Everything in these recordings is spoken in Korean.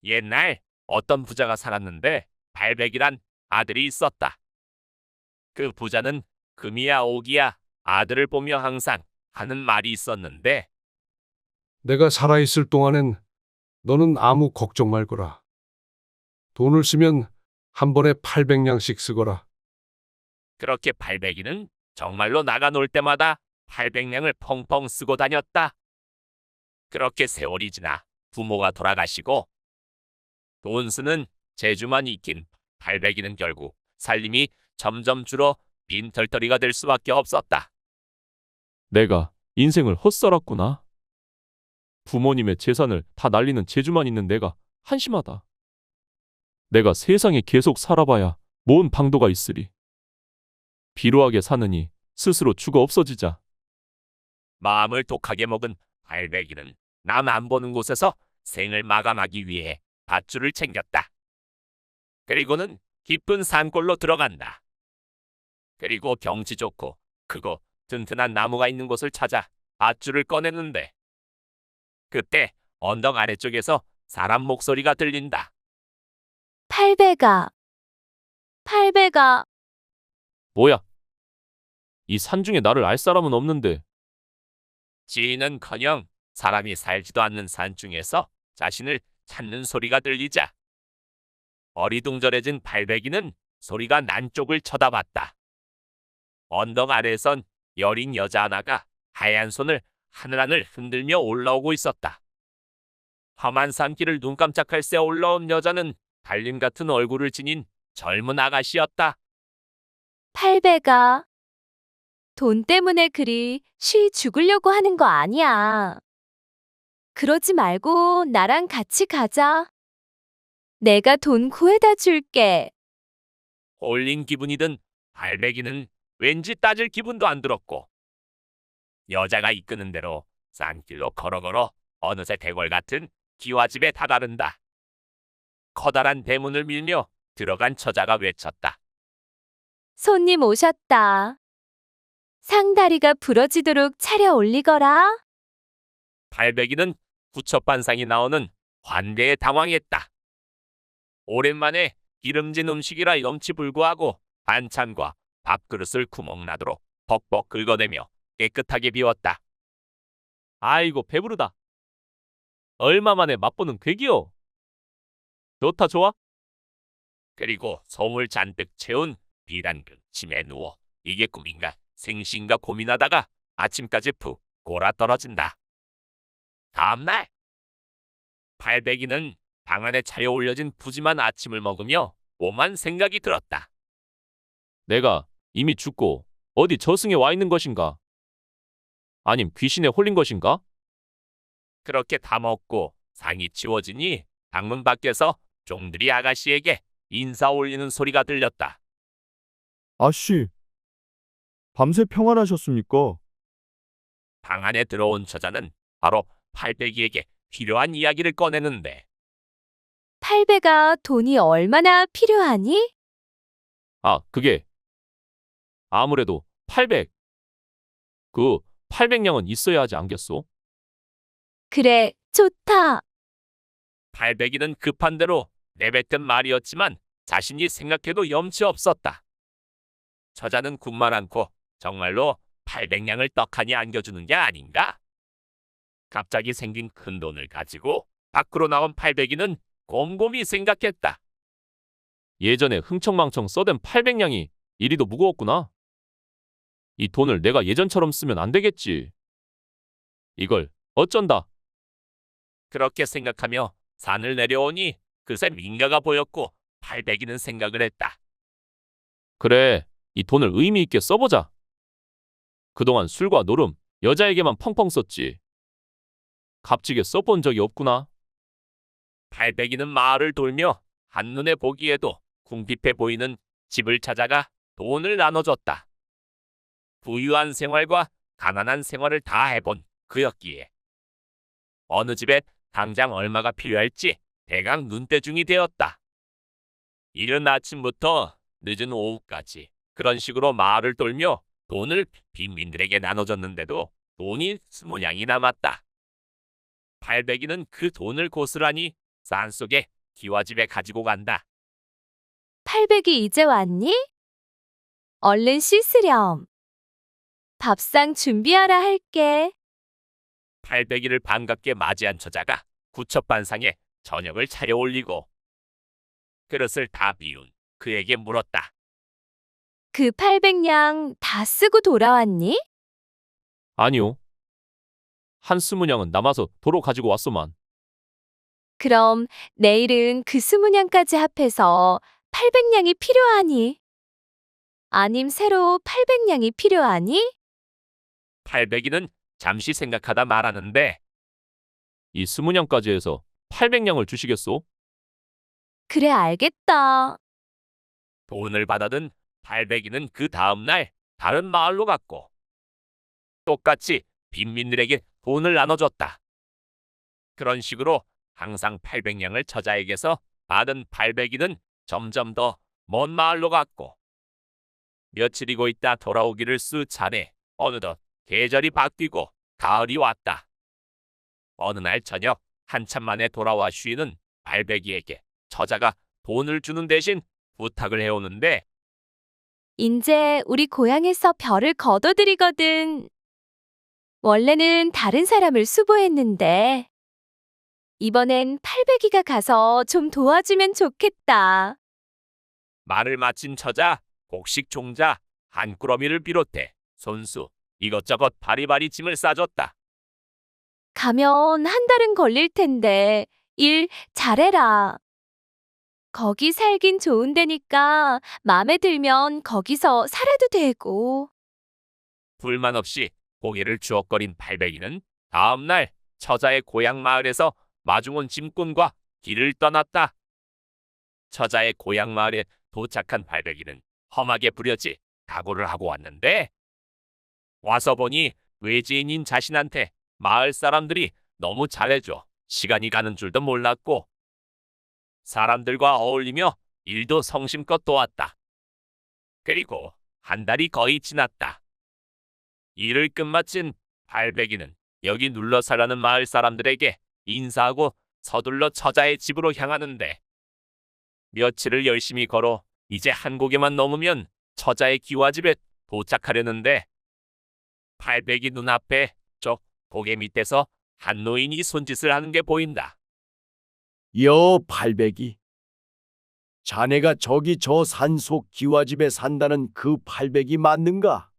옛날 어떤 부자가 살았는데 발백이란 아들이 있었다. 그 부자는 금이야 오기야 아들을 보며 항상 하는 말이 있었는데 내가 살아있을 동안엔 너는 아무 걱정 말거라. 돈을 쓰면 한 번에 800냥씩 쓰거라. 그렇게 발백이는 정말로 나가 놀 때마다 800냥을 펑펑 쓰고 다녔다. 그렇게 세월이 지나 부모가 돌아가시고 돈 쓰는 재주만 익힌 발백이는 결국 살림이 점점 줄어 빈털터리가 될 수밖에 없었다. 내가 인생을 헛살았구나. 부모님의 재산을 다 날리는 재주만 있는 내가 한심하다. 내가 세상에 계속 살아봐야 뭔 방도가 있으리. 비루하게 사느니 스스로 죽어 없어지자. 마음을 독하게 먹은 발백이는 남 안 보는 곳에서 생을 마감하기 위해 밧줄을 챙겼다. 그리고는 깊은 산골로 들어간다. 그리고 경치 좋고 크고 튼튼한 나무가 있는 곳을 찾아 밧줄을 꺼내는데 그때 언덕 아래쪽에서 사람 목소리가 들린다. 팔배가, 팔배가, 뭐야? 이 산중에 나를 알 사람은 없는데 지인은커녕 사람이 살지도 않는 산중에서 자신을 찾는 소리가 들리자 어리둥절해진 발베기는 소리가 난 쪽을 쳐다봤다. 언덕 아래선 여린 여자 하나가 하얀 손을 하늘하늘 흔들며 올라오고 있었다. 험한 산길을 눈 깜짝할 새 올라온 여자는 달림 같은 얼굴을 지닌 젊은 아가씨였다. 팔배가. 돈 때문에 그리 쉬 죽으려고 하는 거 아니야. 그러지 말고 나랑 같이 가자. 내가 돈 구해다 줄게. 홀린 기분이 든 발베기는 왠지 따질 기분도 안 들었고 여자가 이끄는 대로 산길로 걸어 어느새 대궐 같은 기와집에 다다른다. 커다란 대문을 밀며 들어간 처자가 외쳤다. 손님 오셨다. 상다리가 부러지도록 차려 올리거라. 발베기는 구첩반상이 나오는 환대에 당황했다. 오랜만에 기름진 음식이라 염치불구하고 반찬과 밥그릇을 구멍나도록 벅벅 긁어내며 깨끗하게 비웠다. 아이고 배부르다. 얼마 만에 맛보는 괴기요. 좋다 좋아. 그리고 솜을 잔뜩 채운 비단그 침에 누워 이게 꿈인가 생신가 고민하다가 아침까지 푹 골아떨어진다. 다음날 발베기는 방 안에 차려 올려진 푸짐한 아침을 먹으며 오만 생각이 들었다. 내가 이미 죽고 어디 저승에 와 있는 것인가? 아님 귀신에 홀린 것인가? 그렇게 다 먹고 상이 치워지니 방문 밖에서 종들이 아가씨에게 인사 올리는 소리가 들렸다. 아씨, 밤새 평안하셨습니까? 방 안에 들어온 처자는 바로 팔배기에게 필요한 이야기를 꺼내는데 팔배가 돈이 얼마나 필요하니? 아, 그게 아무래도 800. 그 800냥은 있어야 하지 않겠소? 그래, 좋다. 팔배기는 급한 대로 내뱉은 말이었지만 자신이 생각해도 염치 없었다. 처자는 군말 않고 정말로 800냥을 떡하니 안겨주는 게 아닌가? 갑자기 생긴 큰 돈을 가지고 밖으로 나온 팔배기는 곰곰이 생각했다. 예전에 흥청망청 써댄 800냥이 이리도 무거웠구나. 이 돈을 내가 예전처럼 쓰면 안 되겠지. 이걸 어쩐다. 그렇게 생각하며 산을 내려오니 그새 민가가 보였고 팔배기는 생각을 했다. 그래, 이 돈을 의미 있게 써보자. 그동안 술과 노름, 여자에게만 펑펑 썼지. 값지게 써본 적이 없구나. 팔배기는 마을을 돌며 한눈에 보기에도 궁핍해 보이는 집을 찾아가 돈을 나눠줬다. 부유한 생활과 가난한 생활을 다 해본 그였기에 어느 집에 당장 얼마가 필요할지 대강 눈대중이 되었다. 이른 아침부터 늦은 오후까지 그런 식으로 마을을 돌며 돈을 빈민들에게 나눠줬는데도 돈이 스무냥이 남았다. 팔배기는 그 돈을 고스란히 산속에 기와집에 가지고 간다. 팔백이 이제 왔니? 얼른 씻으렴. 밥상 준비하라 할게. 팔백이를 반갑게 맞이한 처자가 구첩반상에 저녁을 차려 올리고 그릇을 다 비운 그에게 물었다. 그 800냥 다 쓰고 돌아왔니? 아니요. 한 20냥은 남아서 도로 가지고 왔소만. 그럼 내일은 그 20냥까지 합해서 800냥이 필요하니? 아님 새로 800냥이 필요하니? 팔백이는 잠시 생각하다 말하는데 이 20냥까지 해서 800냥을 주시겠소? 그래 알겠다. 돈을 받아든 팔백이는 그 다음 날 다른 마을로 갔고 똑같이 빈민들에게 돈을 나눠줬다. 그런 식으로 항상 800냥을 처자에게서 받은 팔백이는 점점 더 먼 마을로 갔고 며칠이고 있다 돌아오기를 수 차례 어느덧 계절이 바뀌고 가을이 왔다. 어느 날 저녁 한참 만에 돌아와 쉬는 팔백이에게 처자가 돈을 주는 대신 부탁을 해오는데 이제 우리 고향에서 별을 거둬들이거든. 원래는 다른 사람을 수보했는데 이번엔 800이가 가서 좀 도와주면 좋겠다. 말을 마친 처자 곡식 종자 한 꾸러미를 비롯해 손수 이것저것 바리바리 짐을 싸줬다. 가면 한 달은 걸릴 텐데 일 잘해라. 거기 살긴 좋은 데니까 마음에 들면 거기서 살아도 되고. 불만 없이 고개를 주걱거린 팔백이는 다음 날 처자의 고향 마을에서 마중 온 짐꾼과 길을 떠났다. 처자의 고향 마을에 도착한 팔백이는 험하게 부려지 각오를 하고 왔는데 와서 보니 외지인인 자신한테 마을 사람들이 너무 잘해줘 시간이 가는 줄도 몰랐고 사람들과 어울리며 일도 성심껏 도왔다. 그리고 한 달이 거의 지났다. 일을 끝마친 팔백이는 여기 눌러 살라는 마을 사람들에게 인사하고 서둘러 처자의 집으로 향하는데 며칠을 열심히 걸어 이제 한 고개만 넘으면 처자의 기와집에 도착하려는데 팔백이 눈앞에 저 고개 밑에서 한 노인이 손짓을 하는 게 보인다. 여 팔백이. 자네가 저기 저 산속 기와집에 산다는 그 팔백이 맞는가?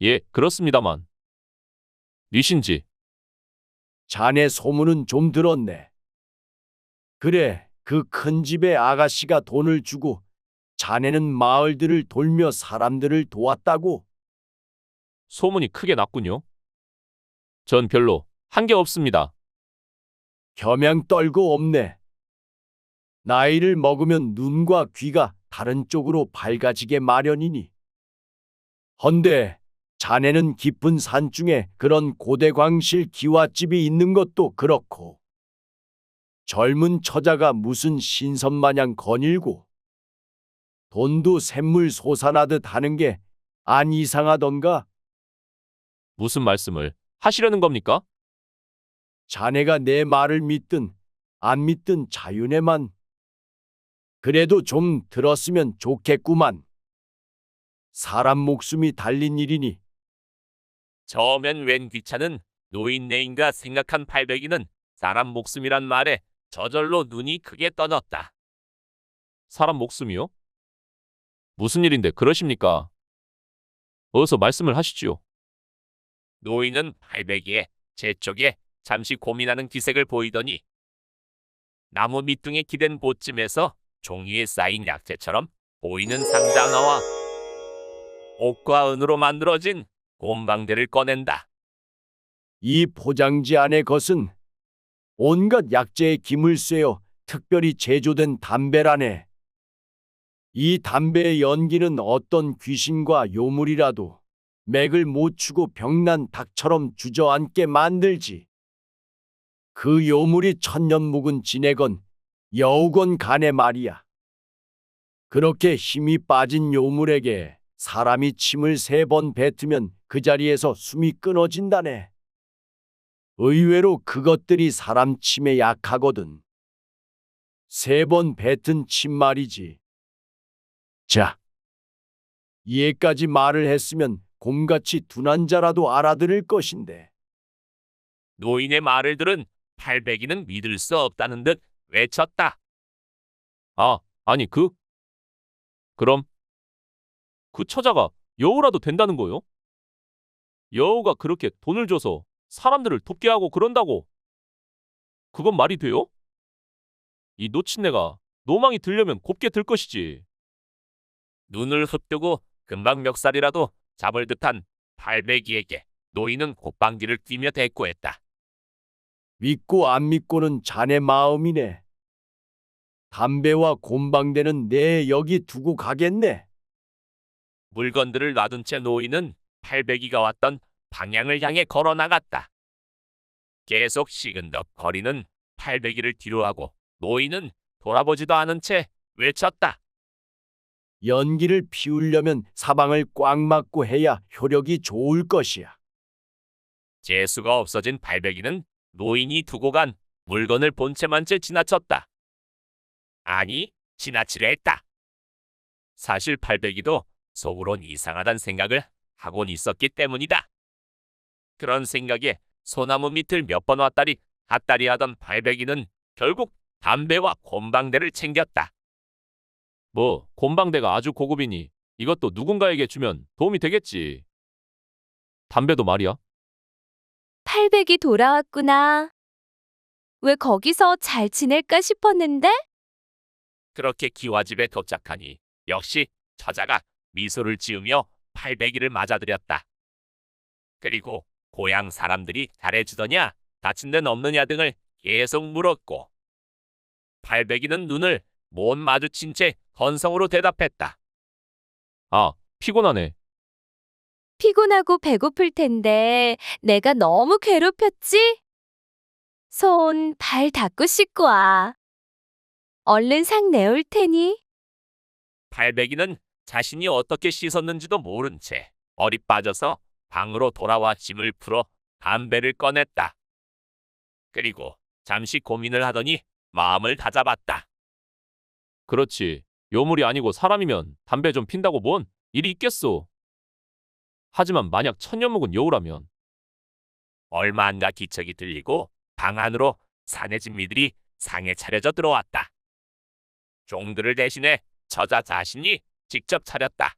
예, 그렇습니다만. 니신지? 자네 소문은 좀 들었네. 그래, 그 큰 집의 아가씨가 돈을 주고 자네는 마을들을 돌며 사람들을 도왔다고? 소문이 크게 났군요. 전 별로 한 게 없습니다. 겸양 떨고 없네. 나이를 먹으면 눈과 귀가 다른 쪽으로 밝아지게 마련이니. 헌데 자네는 깊은 산중에 그런 고대광실 기와집이 있는 것도 그렇고 젊은 처자가 무슨 신선마냥 거닐고 돈도 샘물 솟아나듯 하는 게 안 이상하던가? 무슨 말씀을 하시려는 겁니까? 자네가 내 말을 믿든 안 믿든 자유네만. 그래도 좀 들었으면 좋겠구만. 사람 목숨이 달린 일이니. 처음엔 웬 귀찮은 노인네인가 생각한 팔백이는 사람 목숨이란 말에 저절로 눈이 크게 떠졌다. 사람 목숨이요? 무슨 일인데 그러십니까? 어서 말씀을 하시지요. 노인은 팔백이의 제 쪽에 잠시 고민하는 기색을 보이더니 나무 밑둥에 기댄 보쯤에서 종이에 쌓인 약재처럼 보이는 상자 하나와 옥과 은으로 만들어진 곰방대를 꺼낸다. 이 포장지 안의 것은 온갖 약재의 김을 쐬어 특별히 제조된 담배라네. 이 담배의 연기는 어떤 귀신과 요물이라도 맥을 못 추고 병난 닭처럼 주저앉게 만들지. 그 요물이 천년 묵은 진액건 여우건 간에 말이야. 그렇게 힘이 빠진 요물에게 사람이 침을 3번 뱉으면 그 자리에서 숨이 끊어진다네. 의외로 그것들이 사람 침에 약하거든. 3번 뱉은 침 말이지. 자, 이에까지 말을 했으면 곰같이 둔한 자라도 알아들을 것인데. 노인의 말을 들은 팔백이는 믿을 수 없다는 듯 외쳤다. 아니 그럼 그 처자가 여우라도 된다는 거요? 여우가 그렇게 돈을 줘서 사람들을 돕게 하고 그런다고? 그건 말이 돼요? 이 노친네가 노망이 들려면 곱게 들 것이지. 눈을 흡뜨고 금방 멱살이라도 잡을 듯한 팔백이에게 노인은 콧방귀를 뀌며 대꾸했다. 믿고 안 믿고는 자네 마음이네. 담배와 곰방대는 내 여기 두고 가겠네. 물건들을 놔둔 채 노인은 팔백이가 왔던 방향을 향해 걸어 나갔다. 계속 시근덕 거리는 팔백이를 뒤로하고 노인은 돌아보지도 않은 채 외쳤다. 연기를 피우려면 사방을 꽉 막고 해야 효력이 좋을 것이야. 재수가 없어진 팔백이는 노인이 두고 간 물건을 본 채만 채 지나쳤다. 아니, 지나치려 했다. 사실 팔백이도 속으론 이상하단 생각을 하곤 있었기 때문이다. 그런 생각에 소나무 밑을 몇 번 왔다리 갔다리 하던 팔백이는 결국 담배와 곰방대를 챙겼다. 뭐 곰방대가 아주 고급이니 이것도 누군가에게 주면 도움이 되겠지. 담배도 말이야. 팔백이 돌아왔구나. 왜 거기서 잘 지낼까 싶었는데? 그렇게 기와집에 도착하니 역시 처자가 미소를 지으며 팔백이를 맞아들였다. 그리고 고향 사람들이 잘해주더냐, 다친 데는 없느냐 등을 계속 물었고 팔백이는 눈을 못 마주친 채 건성으로 대답했다. 피곤하네. 피곤하고 배고플 텐데 내가 너무 괴롭혔지? 손, 발 닦고 씻고 와. 얼른 상 내올 테니. 팔백이는 자신이 어떻게 씻었는지도 모른 채 어리 빠져서 방으로 돌아와 짐을 풀어 담배를 꺼냈다. 그리고 잠시 고민을 하더니 마음을 다잡았다. 그렇지. 요물이 아니고 사람이면 담배 좀 핀다고 뭔 일이 있겠소. 하지만 만약 천년묵은 여우라면 얼마 안 가 기척이 들리고 방 안으로 사내 진미들이 상에 차려져 들어왔다. 종들을 대신해 처자 자신이 직접 차렸다.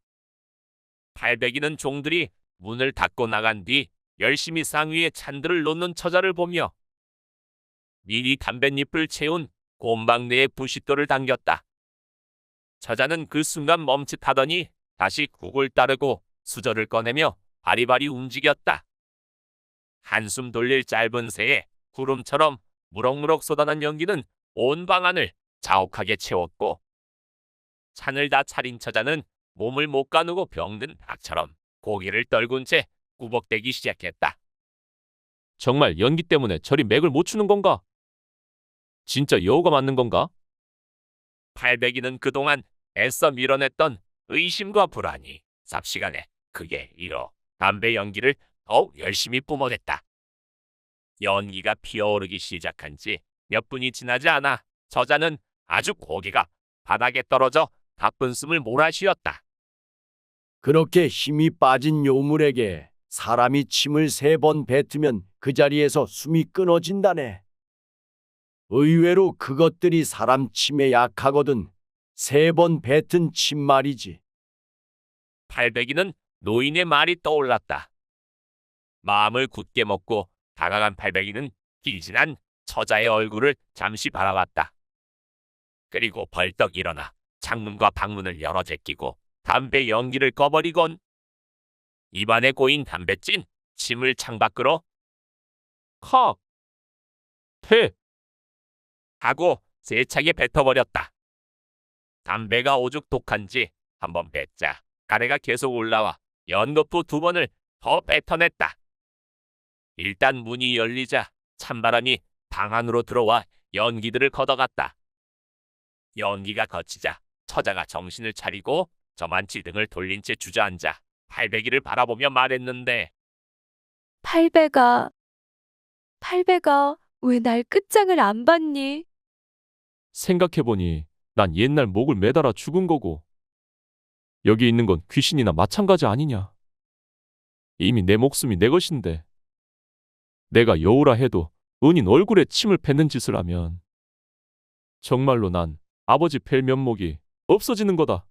팔백이는 종들이 문을 닫고 나간 뒤 열심히 상 위에 찬들을 놓는 처자를 보며 미리 담뱃잎을 채운 곰방대에 부싯돌을 당겼다. 처자는 그 순간 멈칫하더니 다시 국을 따르고 수저를 꺼내며 바리바리 움직였다. 한숨 돌릴 짧은 새에 구름처럼 무럭무럭 쏟아난 연기는 온 방 안을 자욱하게 채웠고 찬을 다 차린 처자는 몸을 못 가누고 병든 닭처럼 고개를 떨군 채 꾸벅대기 시작했다. 정말 연기 때문에 저리 맥을 못 추는 건가? 진짜 여우가 맞는 건가? 팔백이는 그동안 애써 밀어냈던 의심과 불안이 삽시간에 그게 이뤄 담배 연기를 더욱 열심히 뿜어댔다. 연기가 피어오르기 시작한 지 몇 분이 지나지 않아 저자는 아주 고개가 바닥에 떨어져 가쁜 숨을 몰아쉬었다. 그렇게 힘이 빠진 요물에게 사람이 침을 3번 뱉으면 그 자리에서 숨이 끊어진다네. 의외로 그것들이 사람 침에 약하거든. 3번 뱉은 침 말이지. 팔백이는 노인의 말이 떠올랐다. 마음을 굳게 먹고 다가간 팔백이는 길진한 처자의 얼굴을 잠시 바라봤다. 그리고 벌떡 일어나 창문과 방문을 열어 제끼고 담배 연기를 꺼버리곤 입안에 고인 담배찐 침을 창밖으로 칵! 퇴! 하고 세차게 뱉어버렸다. 담배가 오죽 독한지 한번 뱉자 가래가 계속 올라와 연거푸 2번을 더 뱉어냈다. 일단 문이 열리자 찬바람이 방 안으로 들어와 연기들을 걷어갔다. 연기가 거치자 처자가 정신을 차리고 저만치 등을 돌린 채 주저앉아 팔백이를 바라보며 말했는데 팔배가 왜 날 끝장을 안 봤니? 생각해보니 난 옛날 목을 매달아 죽은 거고 여기 있는 건 귀신이나 마찬가지 아니냐. 이미 내 목숨이 내 것인데 내가 여우라 해도 은인 얼굴에 침을 뱉는 짓을 하면 정말로 난 아버지 뵐 면목이 없어지는 거다.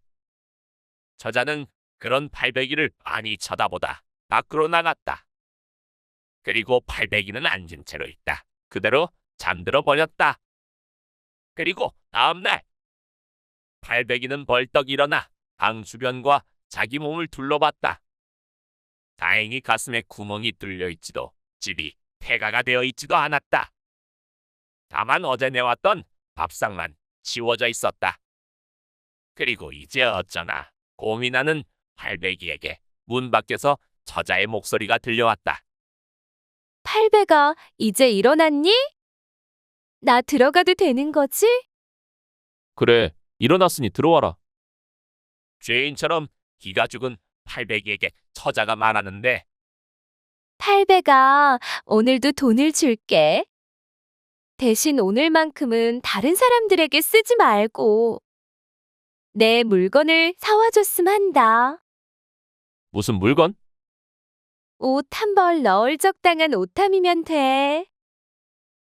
저자는 그런 팔배기를 많이 쳐다보다 밖으로 나갔다. 그리고 팔배기는 앉은 채로 있다. 그대로 잠들어 버렸다. 그리고 다음날 팔배기는 벌떡 일어나 방 주변과 자기 몸을 둘러봤다. 다행히 가슴에 구멍이 뚫려 있지도 집이 폐가가 되어 있지도 않았다. 다만 어제 내왔던 밥상만 치워져 있었다. 그리고 이제 어쩌나 고민하는 팔배기에게 문 밖에서 저자의 목소리가 들려왔다. 팔배가 이제 일어났니? 나 들어가도 되는 거지? 그래, 일어났으니 들어와라. 죄인처럼 기가 죽은 팔배기에게 처자가 말하는데 팔배가 오늘도 돈을 줄게. 대신 오늘만큼은 다른 사람들에게 쓰지 말고 내 물건을 사와줬음 한다. 무슨 물건? 옷 한 벌 넣을 적당한 옷함이면 돼.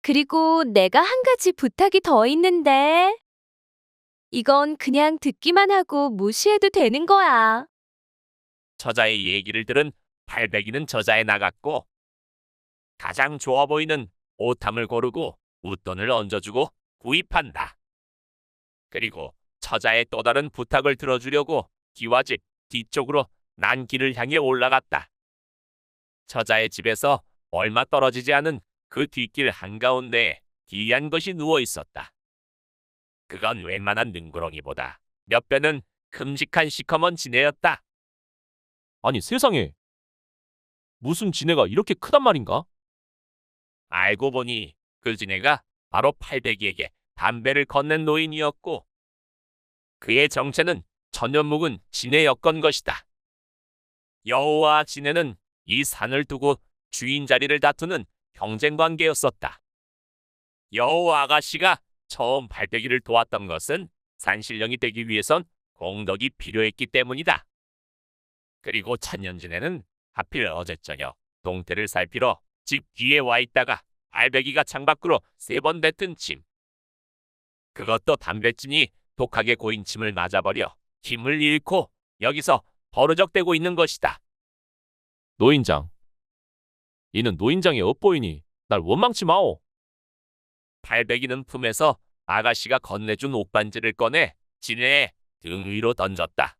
그리고 내가 한 가지 부탁이 더 있는데 이건 그냥 듣기만 하고 무시해도 되는 거야. 처자의 얘기를 들은 팔배기는 저자에 나갔고 가장 좋아 보이는 옷함을 고르고 웃돈을 얹어주고 구입한다. 그리고 처자의 또 다른 부탁을 들어주려고 기와집 뒤쪽으로 난 길을 향해 올라갔다. 처자의 집에서 얼마 떨어지지 않은 그 뒷길 한가운데에 기이한 것이 누워 있었다. 그건 웬만한 능구렁이보다 몇 배는 큼직한 시커먼 지네였다. 아니 세상에. 무슨 지네가 이렇게 크단 말인가? 알고 보니 그 지네가 바로 팔배기에게 담배를 건넨 노인이었고 그의 정체는 전혀 묵은 지네였건 것이다. 여우와 지네는 이 산을 두고 주인 자리를 다투는 경쟁 관계였었다. 여우 아가씨가 처음 팔배기를 도왔던 것은 산신령이 되기 위해선 공덕이 필요했기 때문이다. 그리고 천년지네는 하필 어제 저녁 동태를 살피러 집 뒤에 와 있다가 팔배기가 창밖으로 3번 뱉은 침. 그것도 담배진이 독하게 고인 침을 맞아버려 힘을 잃고 여기서 버르적대고 있는 것이다. 노인장. 이는 노인장의 업보이니 날 원망치 마오. 팔배기는 품에서 아가씨가 건네준 옷반지를 꺼내 지네의 등 위로 던졌다.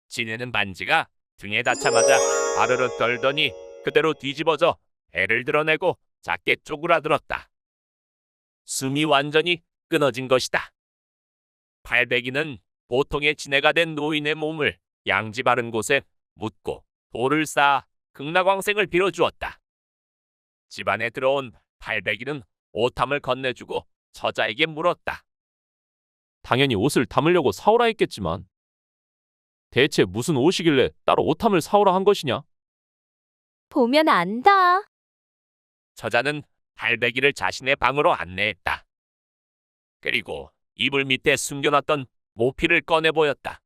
지네는 반지가 등에 닿자마자 아르르 떨더니 그대로 뒤집어져 배를 드러내고 작게 쪼그라들었다. 숨이 완전히 끊어진 것이다. 팔배기는 보통의 지네가 된 노인의 몸을 양지 바른 곳에 묻고 돌을 쌓아 극락왕생을 빌어주었다. 집안에 들어온 팔배기는 옷함을 건네주고 처자에게 물었다. 당연히 옷을 담으려고 사오라 했겠지만 대체 무슨 옷이길래 따로 옷함을 사오라 한 것이냐? 보면 안다. 처자는 팔배기를 자신의 방으로 안내했다. 그리고 이불 밑에 숨겨놨던 모피를 꺼내 보였다.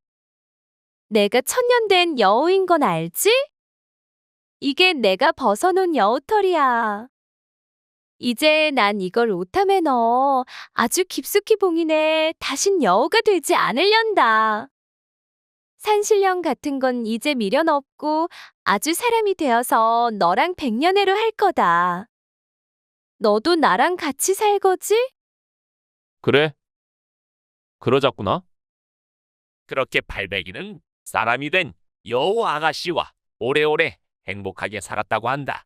내가 천년된 여우인 건 알지? 이게 내가 벗어놓은 여우털이야. 이제 난 이걸 옷함에 넣어 아주 깊숙이 봉인해 다신 여우가 되지 않으련다. 산신령 같은 건 이제 미련 없고 아주 사람이 되어서 너랑 백년해로 할 거다. 너도 나랑 같이 살 거지? 그래? 그러자꾸나? 그렇게 팔배기는 사람이 된 여우 아가씨와 오래오래 행복하게 살았다고 한다.